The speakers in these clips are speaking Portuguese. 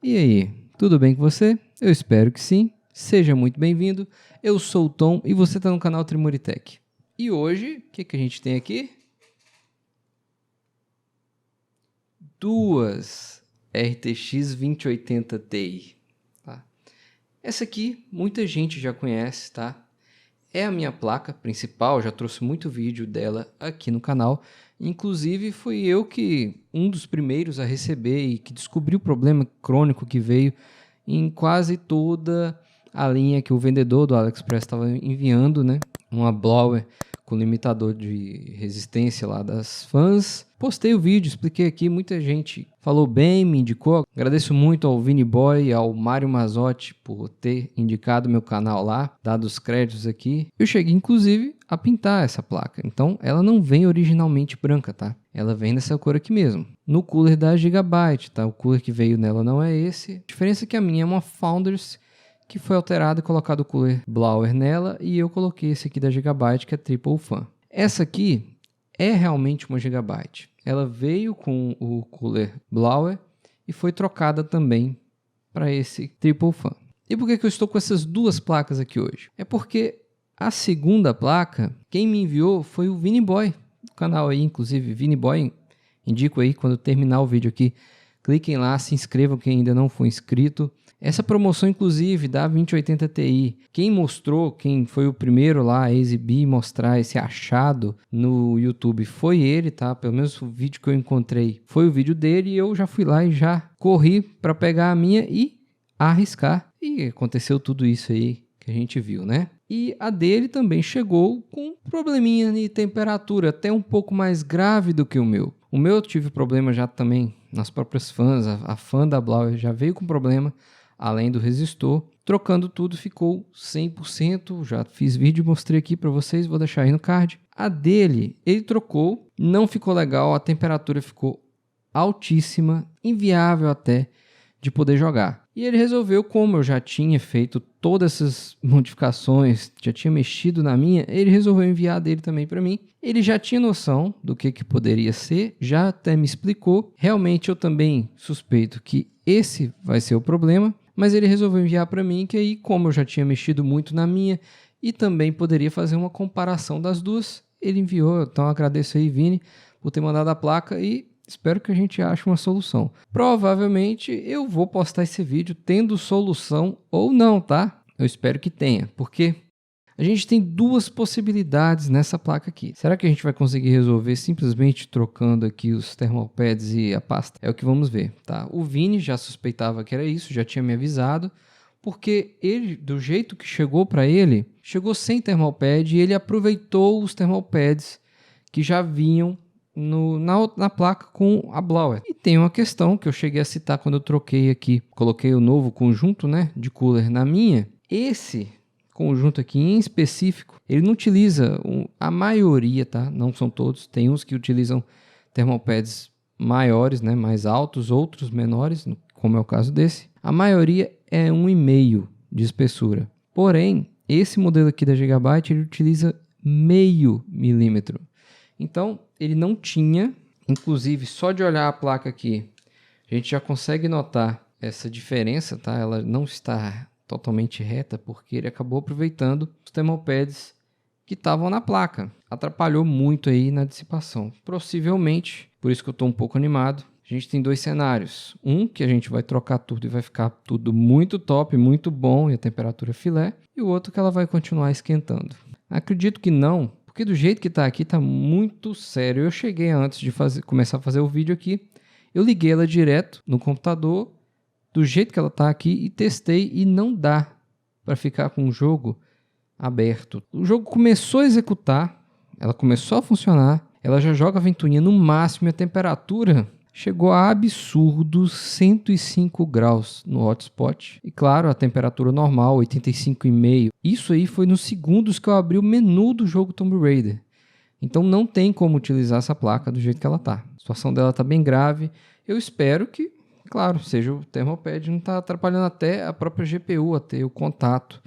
E aí, tudo bem com você? Eu espero que sim. Seja muito bem-vindo. Eu sou o Tom e você está no canal Trimoritech. E hoje, o que a gente tem aqui? Duas RTX 2080 Ti. Tá? Essa aqui muita gente já conhece, tá? É a minha placa principal, já trouxe muito vídeo dela aqui no canal. Inclusive, fui eu que um dos primeiros a receber e que descobri o problema crônico que veio em quase toda a linha que o vendedor do AliExpress estava enviando, né? Uma blower com limitador de resistência lá das fãs. Postei o vídeo, expliquei aqui, muita gente falou bem, me indicou. Agradeço muito ao Vini Boy e ao Mário Mazotti por ter indicado meu canal lá, dado os créditos aqui. Eu cheguei inclusive a pintar essa placa, então ela não vem originalmente branca, tá? Ela vem dessa cor aqui mesmo. No cooler da Gigabyte, tá? O cooler que veio nela não é esse. A diferença é que a minha é uma Founders, que foi alterado e colocado o cooler blower nela, e eu coloquei esse aqui da Gigabyte, que é Triple Fan. Essa aqui é realmente uma Gigabyte. Ela veio com o cooler blower e foi trocada também para esse Triple Fan. E por que eu estou com essas duas placas aqui hoje? É porque a segunda placa, quem me enviou foi o Vini Boy, do canal aí, inclusive, Vini Boy, indico aí, quando terminar o vídeo aqui, cliquem lá, se inscrevam quem ainda não for inscrito. Essa promoção, inclusive, da 2080 Ti, quem mostrou, quem foi o primeiro lá a exibir e mostrar esse achado no YouTube foi ele, tá? Pelo menos o vídeo que eu encontrei foi o vídeo dele, e eu já fui lá e já corri para pegar a minha e arriscar. E aconteceu tudo isso aí que a gente viu, né? E a dele também chegou com probleminha de temperatura, até um pouco mais grave do que o meu. O meu eu tive problema já também nas próprias fãs, a fã da Blower já veio com problema, além do resistor. Trocando tudo ficou 100%, já fiz vídeo e mostrei aqui para vocês, vou deixar aí no card. A dele, ele trocou, não ficou legal, a temperatura ficou altíssima, inviável até de poder jogar. E ele resolveu, como eu já tinha feito todas essas modificações, já tinha mexido na minha, ele resolveu enviar dele também para mim. Ele já tinha noção do que poderia ser, já até me explicou. Realmente eu também suspeito que esse vai ser o problema, mas ele resolveu enviar para mim, que aí, como eu já tinha mexido muito na minha e também poderia fazer uma comparação das duas, ele enviou. Então eu agradeço aí, Vini, por ter mandado a placa e espero que a gente ache uma solução. Provavelmente eu vou postar esse vídeo tendo solução ou não, tá? Eu espero que tenha, porque a gente tem duas possibilidades nessa placa aqui. Será que a gente vai conseguir resolver simplesmente trocando aqui os thermal pads e a pasta? É o que vamos ver, tá? O Vini já suspeitava que era isso, já tinha me avisado, porque ele, do jeito que chegou para ele, chegou sem thermal pad e ele aproveitou os thermal pads que já vinham na placa com a blower. E tem uma questão que eu cheguei a citar quando eu troquei aqui, coloquei o novo conjunto, né, de cooler na minha. Esse conjunto aqui em específico, ele não utiliza, a maioria, tá? Não são todos, tem uns que utilizam thermal pads maiores, né, mais altos, outros menores, como é o caso desse. A maioria é 1,5 de espessura. Porém, esse modelo aqui da Gigabyte, ele utiliza 0,5 milímetro. Então, ele não tinha, inclusive, só de olhar a placa aqui, a gente já consegue notar essa diferença, tá? Ela não está totalmente reta, porque ele acabou aproveitando os thermal pads que estavam na placa. Atrapalhou muito aí na dissipação. Possivelmente, por isso que eu estou um pouco animado, a gente tem dois cenários. Um, que a gente vai trocar tudo e vai ficar tudo muito top, muito bom, e a temperatura filé. E o outro que ela vai continuar esquentando. Acredito que não, porque do jeito que está aqui, está muito sério. Eu cheguei antes de começar a fazer o vídeo aqui, eu liguei ela direto no computador, do jeito que ela está aqui, e testei, e não dá para ficar com o jogo aberto. O jogo começou a executar, ela começou a funcionar, ela já joga a ventoinha no máximo, e a temperatura chegou a absurdos 105 graus no hotspot. E claro, a temperatura normal, 85,5. Isso aí foi nos segundos que eu abri o menu do jogo Tomb Raider. Então não tem como utilizar essa placa do jeito que ela está. A situação dela está bem grave. Eu espero que, claro, seja o thermal pad, não está atrapalhando até a própria GPU a ter o contato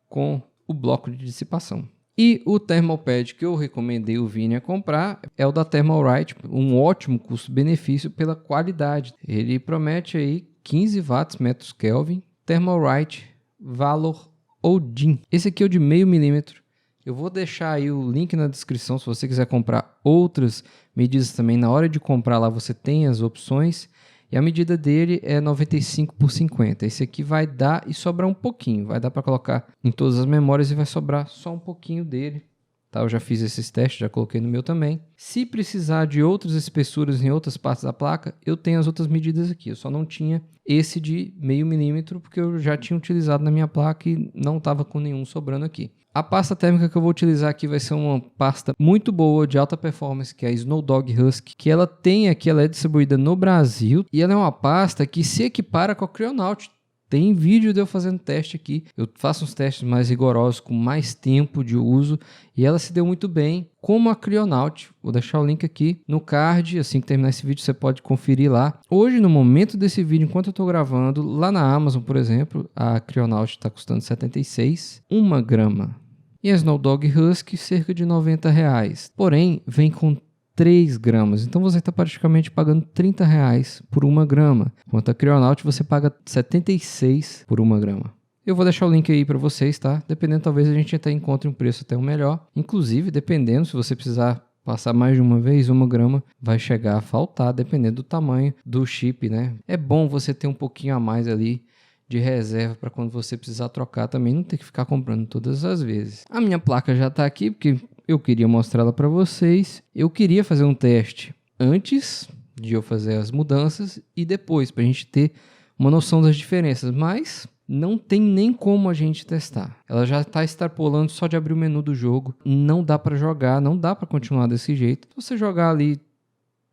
com o bloco de dissipação. E o thermal pad que eu recomendei o Vini a comprar é o da Thermalright, um ótimo custo-benefício pela qualidade. Ele promete aí 15 watts metros Kelvin, Thermalright Valor Odin. Esse aqui é o de meio milímetro. Eu vou deixar aí o link na descrição se você quiser comprar outras medidas também. Na hora de comprar lá você tem as opções. E a medida dele é 95 por 50. Esse aqui vai dar e sobrar um pouquinho. Vai dar para colocar em todas as memórias e vai sobrar só um pouquinho dele. Tá, eu já fiz esses testes, já coloquei no meu também. Se precisar de outras espessuras em outras partes da placa, eu tenho as outras medidas aqui. Eu só não tinha esse de meio milímetro porque eu já tinha utilizado na minha placa e não estava com nenhum sobrando aqui. A pasta térmica que eu vou utilizar aqui vai ser uma pasta muito boa, de alta performance, que é a Snowdog Husky, que ela tem aqui, ela é distribuída no Brasil, e ela é uma pasta que se equipara com a Creonaut. Tem vídeo de eu fazendo teste aqui, eu faço uns testes mais rigorosos, com mais tempo de uso, e ela se deu muito bem, como a Creonaut. Vou deixar o link aqui no card, assim que terminar esse vídeo você pode conferir lá. Hoje, no momento desse vídeo, enquanto eu estou gravando, lá na Amazon, por exemplo, a Creonaut está custando 76, 1 grama. E a Snowdog Husky, cerca de R$90. Porém, vem com 3 gramas. Então você está praticamente pagando R$30 por 1 grama. Enquanto a Creonaut você paga 76 por 1 grama. Eu vou deixar o link aí para vocês, tá? Dependendo, talvez a gente até encontre um preço até o melhor. Inclusive, dependendo, se você precisar passar mais de uma vez, 1 grama vai chegar a faltar, dependendo do tamanho do chip, né? É bom você ter um pouquinho a mais ali de reserva para quando você precisar trocar também, não ter que ficar comprando todas as vezes. A minha placa já está aqui porque eu queria mostrá-la para vocês. Eu queria fazer um teste antes de eu fazer as mudanças e depois, para a gente ter uma noção das diferenças, mas não tem nem como a gente testar. Ela já está extrapolando só de abrir o menu do jogo. Não dá para jogar, não dá para continuar desse jeito. Se você jogar ali,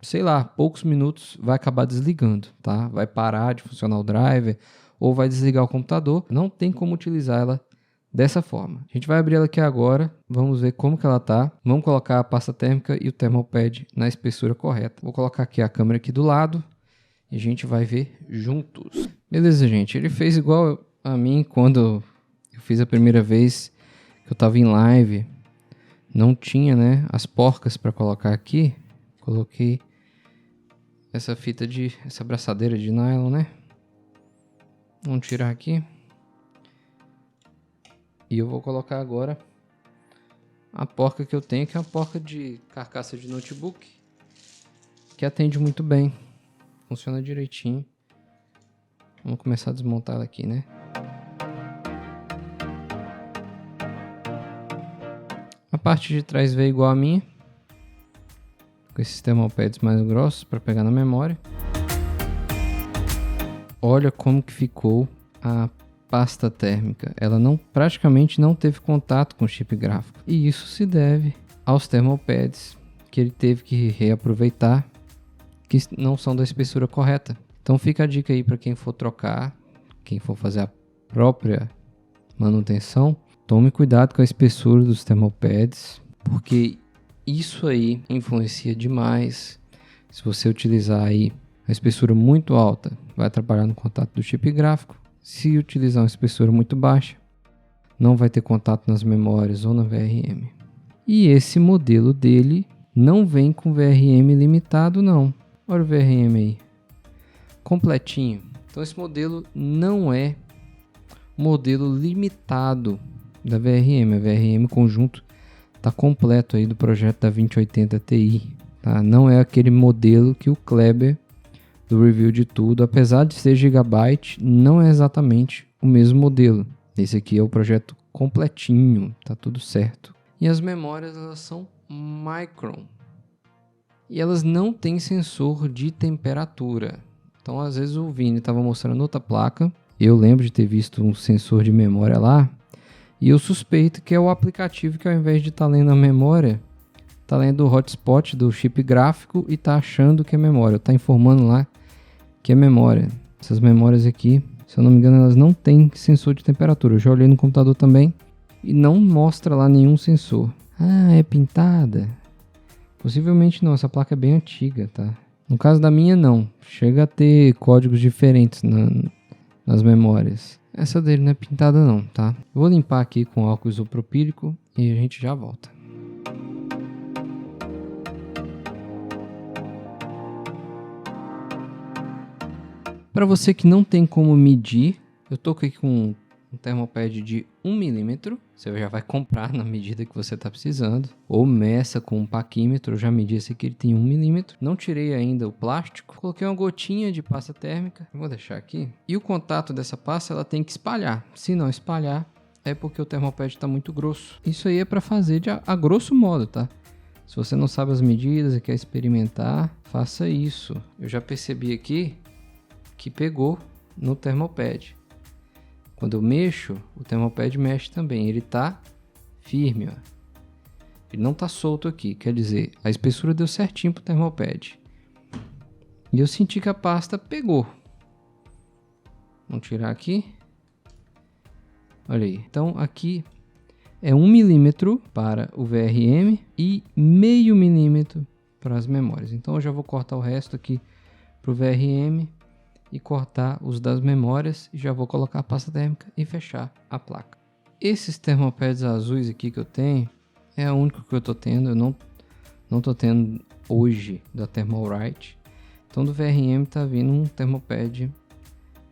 sei lá, poucos minutos, vai acabar desligando, tá? Vai parar de funcionar o driver ou vai desligar o computador. Não tem como utilizar ela dessa forma. A gente vai abrir ela aqui agora, vamos ver como que ela tá. Vamos colocar a pasta térmica e o thermal pad na espessura correta. Vou colocar aqui a câmera aqui do lado e a gente vai ver juntos. Beleza, gente, ele fez igual a mim quando eu fiz a primeira vez que eu tava em live. Não tinha, né, as porcas para colocar aqui. Coloquei essa essa abraçadeira de nylon, né? Vamos tirar aqui. E eu vou colocar agora a porca que eu tenho, que é uma porca de carcaça de notebook, que atende muito bem. Funciona direitinho. Vamos começar a desmontar ela aqui, né? A parte de trás veio igual a minha, com esses thermal pads mais grossos para pegar na memória. Olha como que ficou a pasta térmica. Ela praticamente não teve contato com o chip gráfico. E isso se deve aos thermal pads que ele teve que reaproveitar, que não são da espessura correta. Então fica a dica aí para quem for trocar, quem for fazer a própria manutenção, tome cuidado com a espessura dos thermal pads, porque isso aí influencia demais. Se você utilizar aí a espessura muito alta, vai atrapalhar no contato do chip gráfico. Se utilizar uma espessura muito baixa, não vai ter contato nas memórias ou na VRM. E esse modelo dele não vem com VRM limitado, não. Olha o VRM aí, completinho. Então esse modelo não é modelo limitado da VRM. A VRM conjunto está completo aí do projeto da 2080 Ti. Tá? Não é aquele modelo que o Kleber do review de tudo, apesar de ser Gigabyte, não é exatamente o mesmo modelo. Esse aqui é o projeto completinho, tá tudo certo. E as memórias, elas são Micron. E elas não têm sensor de temperatura. Então, às vezes o Vini estava mostrando outra placa. Eu lembro de ter visto um sensor de memória lá. E eu suspeito que é o aplicativo que, ao invés de estar lendo a memória, está lendo o hotspot do chip gráfico e está achando que é memória. Está informando lá que é memória. Essas memórias aqui, se eu não me engano, elas não têm sensor de temperatura. Eu já olhei no computador também e não mostra lá nenhum sensor. Ah, é pintada? Possivelmente não, essa placa é bem antiga, tá? No caso da minha, não. Chega a ter códigos diferentes nas memórias. Essa dele não é pintada não, tá? Vou limpar aqui com álcool isopropílico e a gente já volta. Para você que não tem como medir, eu tô aqui com um termopad de 1 milímetro. Você já vai comprar na medida que você está precisando. Ou meça com um paquímetro. Eu já medi esse aqui, ele tem 1 milímetro. Não tirei ainda o plástico. Coloquei uma gotinha de pasta térmica. Vou deixar aqui. E o contato dessa pasta, ela tem que espalhar. Se não espalhar, é porque o termopad está muito grosso. Isso aí é para fazer a grosso modo, tá? Se você não sabe as medidas e quer experimentar, faça isso. Eu já percebi aqui que pegou no termopad. Quando eu mexo, o termopad mexe também. Ele tá firme, ó. Ele não tá solto aqui. Quer dizer, a espessura deu certinho pro termopad. E eu senti que a pasta pegou. Vamos tirar aqui. Olha aí. Então aqui é 1 milímetro para o VRM e meio milímetro para as memórias. Então eu já vou cortar o resto aqui pro VRM. E cortar os das memórias e já vou colocar a pasta térmica e fechar a placa. Esses termopads azuis aqui que eu tenho é a única que eu tô tendo. Eu não tô tendo hoje da Thermalright. Então do VRM tá vindo um termopad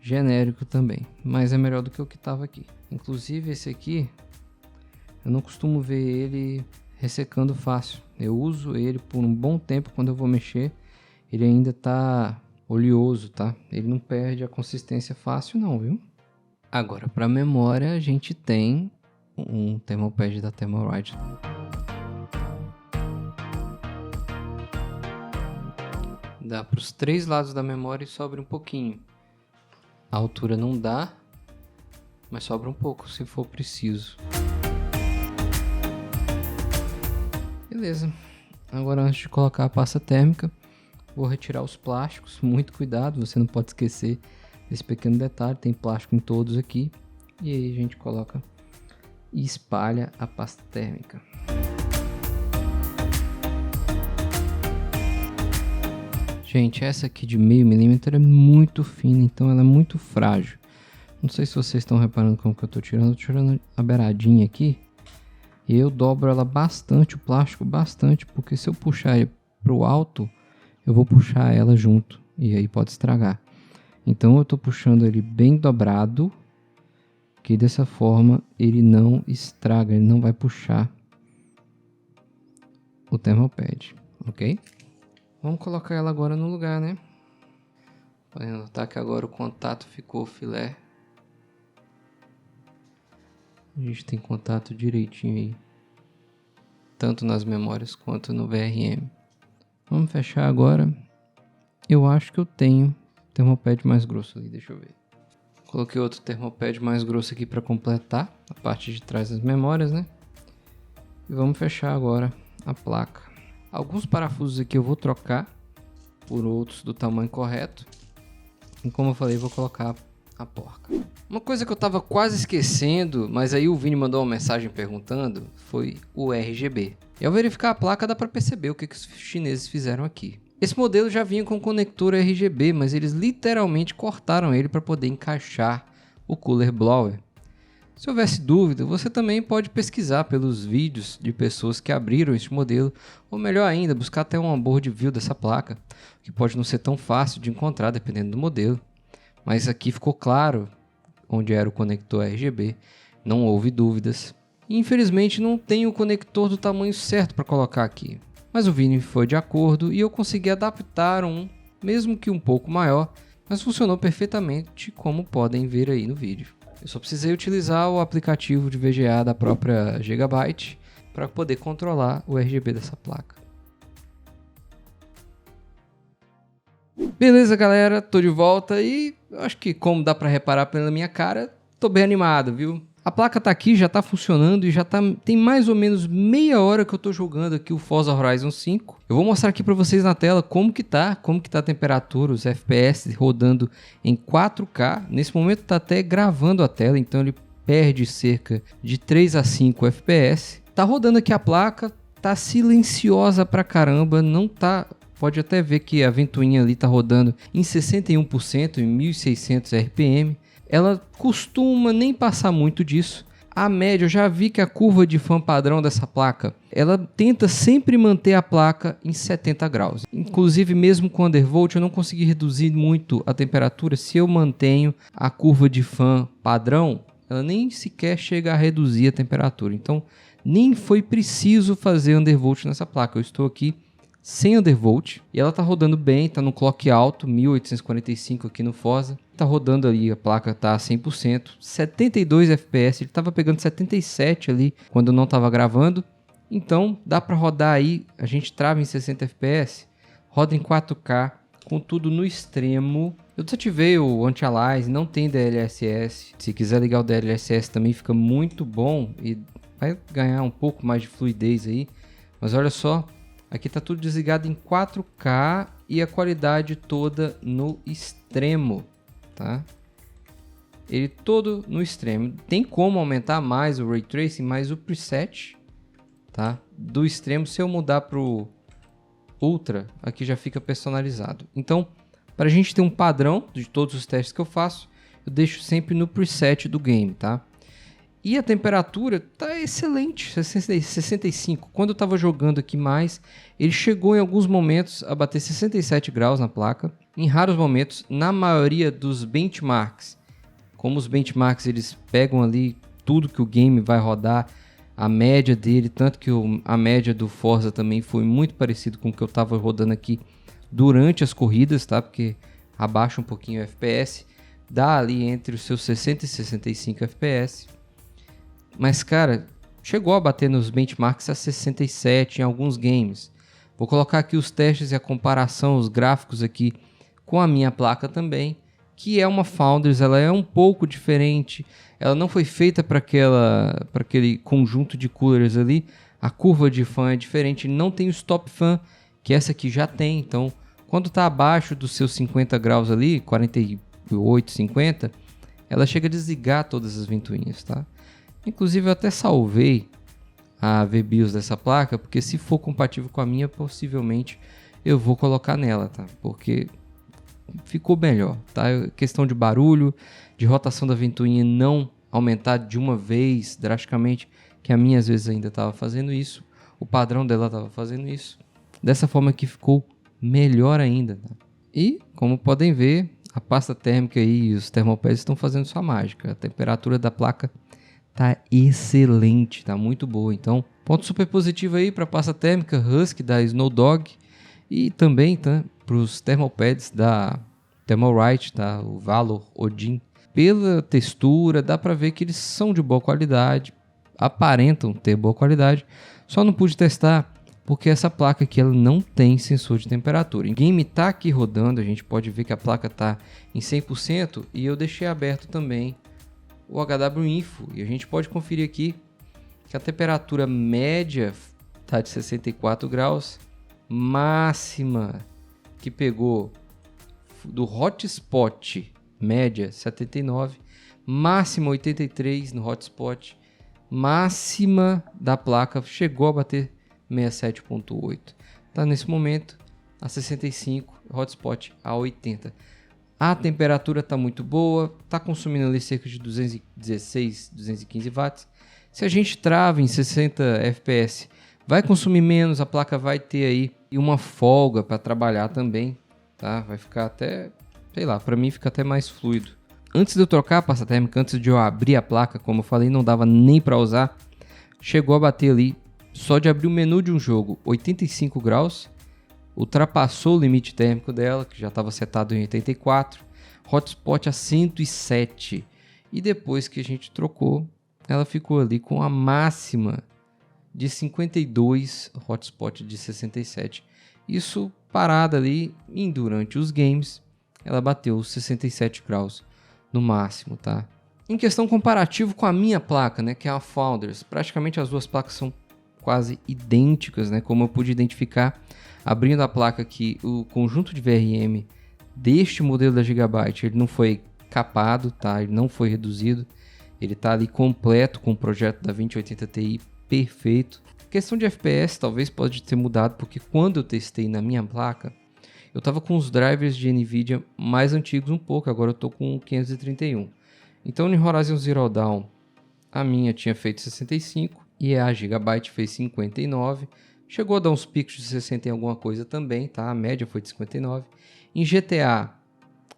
genérico também, mas é melhor do que o que tava aqui. Inclusive esse aqui eu não costumo ver ele ressecando fácil. Eu uso ele por um bom tempo. Quando eu vou mexer, ele ainda tá oleoso, tá? Ele não perde a consistência fácil não, viu? Agora, para memória, a gente tem um termopad da Thermalright. Dá para os 3 lados da memória e sobra um pouquinho. A altura não dá, mas sobra um pouco se for preciso. Beleza. Agora, antes de colocar a pasta térmica, vou retirar os plásticos, muito cuidado, você não pode esquecer desse pequeno detalhe, tem plástico em todos aqui. E aí a gente coloca e espalha a pasta térmica. Gente, essa aqui de meio milímetro é muito fina, então ela é muito frágil. Não sei se vocês estão reparando como que eu tô tirando a beiradinha aqui. E eu dobro ela bastante, o plástico bastante, porque se eu puxar ele pro alto, eu vou puxar ela junto e aí pode estragar. Então eu tô puxando ele bem dobrado, que dessa forma ele não estraga, ele não vai puxar o termopad, ok? Vamos colocar ela agora no lugar, né? Podem notar que agora o contato ficou filé. A gente tem contato direitinho aí, tanto nas memórias quanto no VRM. Vamos fechar agora. Eu acho que eu tenho termopad mais grosso ali, deixa eu ver. Coloquei outro termopad mais grosso aqui para completar a parte de trás das memórias, né? E vamos fechar agora a placa. Alguns parafusos aqui eu vou trocar por outros do tamanho correto. E como eu falei, vou colocar a porca. Uma coisa que eu tava quase esquecendo, mas aí o Vini mandou uma mensagem perguntando, foi o RGB. E ao verificar a placa dá para perceber o que os chineses fizeram aqui. Esse modelo já vinha com conector RGB, mas eles literalmente cortaram ele para poder encaixar o cooler blower. Se houvesse dúvida, você também pode pesquisar pelos vídeos de pessoas que abriram este modelo, ou melhor ainda, buscar até um onboard view dessa placa, que pode não ser tão fácil de encontrar dependendo do modelo. Mas aqui ficou claro onde era o conector RGB, não houve dúvidas. Infelizmente não tem o conector do tamanho certo para colocar aqui, mas o Vini foi de acordo e eu consegui adaptar um, mesmo que um pouco maior, mas funcionou perfeitamente como podem ver aí no vídeo. Eu só precisei utilizar o aplicativo de VGA da própria Gigabyte para poder controlar o RGB dessa placa. Beleza, galera, tô de volta e eu acho que, como dá para reparar pela minha cara, tô bem animado, viu? A placa tá aqui, já tá funcionando e já tem mais ou menos meia hora que eu tô jogando aqui o Forza Horizon 5. Eu vou mostrar aqui para vocês na tela como que tá a temperatura, os FPS rodando em 4K. Nesse momento tá até gravando a tela, então ele perde cerca de 3 a 5 FPS. Tá rodando aqui a placa, tá silenciosa pra caramba, não tá... Pode até ver que a ventoinha ali tá rodando em 61%, em 1600 RPM. Ela costuma nem passar muito disso. A média, eu já vi que a curva de fan padrão dessa placa, ela tenta sempre manter a placa em 70 graus. Inclusive, mesmo com undervolt, eu não consegui reduzir muito a temperatura. Se eu mantenho a curva de fan padrão, ela nem sequer chega a reduzir a temperatura. Então, nem foi preciso fazer undervolt nessa placa. Eu estou aqui sem undervolt e ela está rodando bem, está no clock alto, 1845 aqui no Forza. Está rodando ali, a placa está a 100%, 72 FPS, ele estava pegando 77 ali quando eu não estava gravando. Então dá para rodar aí, a gente trava em 60 FPS, roda em 4K, com tudo no extremo. Eu desativei o anti-aliasing, não tem DLSS. Se quiser ligar o DLSS também fica muito bom e vai ganhar um pouco mais de fluidez aí. Mas olha só, aqui está tudo desligado em 4K e a qualidade toda no extremo, tá? Ele todo no extremo. Tem como aumentar mais o Ray Tracing, mas o preset, tá? Do extremo, se eu mudar para o Ultra, aqui já fica personalizado. Então, para a gente ter um padrão de todos os testes que eu faço, eu deixo sempre no preset do game, tá? E a temperatura tá excelente, 65. Quando eu estava jogando aqui mais, ele chegou em alguns momentos a bater 67 graus na placa. Em raros momentos, na maioria dos benchmarks, como os benchmarks eles pegam ali tudo que o game vai rodar, a média dele, tanto que a média do Forza também foi muito parecido com o que eu estava rodando aqui durante as corridas, tá? Porque abaixa um pouquinho o FPS, dá ali entre os seus 60 e 65 FPS. Mas, cara, chegou a bater nos benchmarks a 67 em alguns games. Vou colocar aqui os testes e a comparação, os gráficos aqui com a minha placa também, que é uma Founders, ela é um pouco diferente. Ela não foi feita para aquele conjunto de coolers ali. A curva de fan é diferente, não tem o stop fan, que essa aqui já tem. Então, quando está abaixo dos seus 50 graus ali, 48, 50, ela chega a desligar todas as ventoinhas, tá? Inclusive eu até salvei a VBIOS dessa placa, porque se for compatível com a minha, possivelmente eu vou colocar nela, tá? Porque ficou melhor, tá? Questão de barulho, de rotação da ventoinha não aumentar de uma vez drasticamente, que a minha às vezes ainda estava fazendo isso, o padrão dela estava fazendo isso. Dessa forma que ficou melhor ainda, tá? E, como podem ver, a pasta térmica e os thermalpads estão fazendo sua mágica. A temperatura da placa tá excelente, tá muito boa. Então, ponto super positivo aí para a pasta térmica Husky da Snowdog e também tá, para os thermalpads da Thermalright, tá, o Valor Odin. Pela textura, dá para ver que eles são de boa qualidade, aparentam ter boa qualidade. Só não pude testar porque essa placa aqui ela não tem sensor de temperatura. O game tá aqui rodando, a gente pode ver que a placa tá em 100% e eu deixei aberto também o HW Info, e a gente pode conferir aqui que a temperatura média está de 64 graus, máxima que pegou do hotspot média 79, máxima 83 no hotspot, máxima da placa chegou a bater 67.8, tá nesse momento a 65, hotspot a 80. A temperatura está muito boa, está consumindo ali cerca de 216, 215 watts. Se a gente trava em 60 FPS, vai consumir menos, a placa vai ter aí uma folga para trabalhar também, tá? Vai ficar até, sei lá, para mim fica até mais fluido. Antes de eu trocar a pasta térmica, antes de eu abrir a placa, como eu falei, não dava nem para usar, chegou a bater ali, só de abrir o menu de um jogo, 85 graus. Ultrapassou o limite térmico dela, que já estava setado em 84, hotspot a 107. E depois que a gente trocou, ela ficou ali com a máxima de 52, hotspot de 67. Isso parada ali, e durante os games, ela bateu 67 graus no máximo, tá? Em questão comparativo com a minha placa, né, que é a Founders, praticamente as duas placas são quase idênticas, né? Como eu pude identificar abrindo a placa aqui, o conjunto de VRM deste modelo da Gigabyte, ele não foi capado, tá? Ele não foi reduzido, ele está ali completo com o projeto da 2080 Ti perfeito. A questão de FPS talvez pode ter mudado, porque quando eu testei na minha placa, eu estava com os drivers de NVIDIA mais antigos um pouco, agora eu estou com o 531. Então no Horizon Zero Dawn a minha tinha feito 65 e a Gigabyte fez 59. Chegou a dar uns picos de 60 em alguma coisa também, tá? A média foi de 59. Em GTA,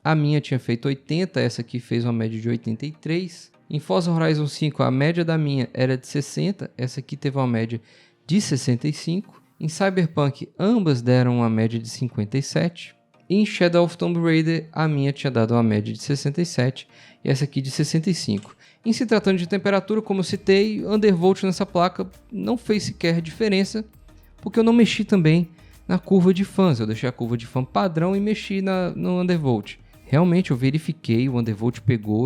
a minha tinha feito 80, essa aqui fez uma média de 83. Em Forza Horizon 5, a média da minha era de 60, essa aqui teve uma média de 65. Em Cyberpunk, ambas deram uma média de 57. E em Shadow of Tomb Raider, a minha tinha dado uma média de 67 e essa aqui de 65. Em se tratando de temperatura, como eu citei, undervolt nessa placa não fez sequer diferença, porque eu não mexi também na curva de fãs. Eu deixei a curva de fã padrão e mexi no undervolt. Realmente eu verifiquei, o undervolt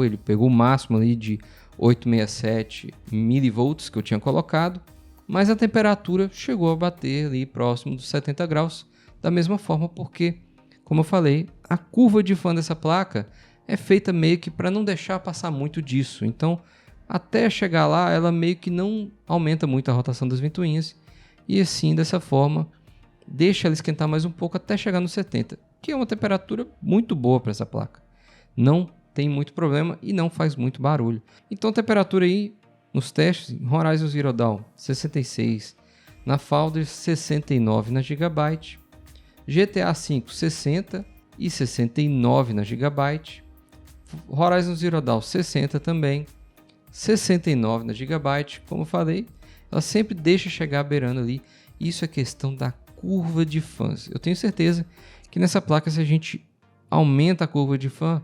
ele pegou o máximo ali de 867 milivolts que eu tinha colocado, mas a temperatura chegou a bater ali próximo dos 70 graus, da mesma forma porque, como eu falei, a curva de fã dessa placa é feita meio que para não deixar passar muito disso. Então, até chegar lá, ela meio que não aumenta muito a rotação das ventoinhas e assim, dessa forma, deixa ela esquentar mais um pouco até chegar nos 70, que é uma temperatura muito boa para essa placa. Não tem muito problema e não faz muito barulho. Então, a temperatura aí nos testes, em Horizon Zero Dawn 66, na Founders 69 na Gigabyte, GTA V 60 e 69 na Gigabyte, Horizon Zero Dawn 60 também, 69 na Gigabyte. Como eu falei, ela sempre deixa chegar beirando ali. Isso é questão da curva de fãs. Eu tenho certeza que nessa placa, se a gente aumenta a curva de fã,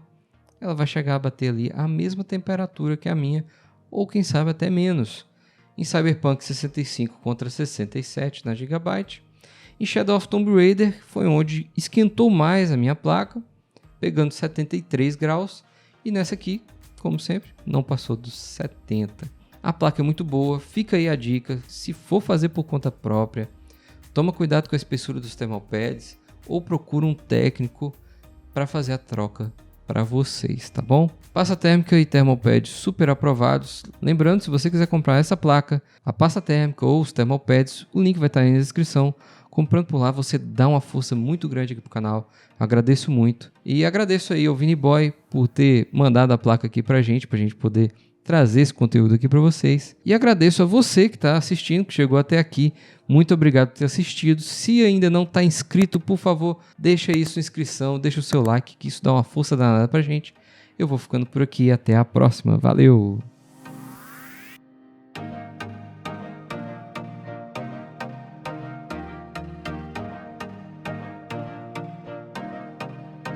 ela vai chegar a bater ali a mesma temperatura que a minha, ou quem sabe até menos. Em Cyberpunk 65 contra 67 na Gigabyte. Em Shadow of Tomb Raider foi onde esquentou mais a minha placa, pegando 73 graus. E nessa aqui, como sempre, não passou dos 70. A placa é muito boa, fica aí a dica. Se for fazer por conta própria, toma cuidado com a espessura dos thermal pads ou procura um técnico para fazer a troca para vocês, tá bom? Pasta térmica e thermal pads super aprovados. Lembrando, se você quiser comprar essa placa, a pasta térmica ou os thermal pads, o link vai estar aí na descrição. Comprando por lá, você dá uma força muito grande aqui pro canal. Agradeço muito. E agradeço aí ao Vini Boy por ter mandado a placa aqui pra gente poder trazer esse conteúdo aqui para vocês. E agradeço a você que está assistindo, que chegou até aqui. Muito obrigado por ter assistido. Se ainda não está inscrito, por favor, deixa aí sua inscrição, deixa o seu like, que isso dá uma força danada pra gente. Eu vou ficando por aqui. Até a próxima. Valeu!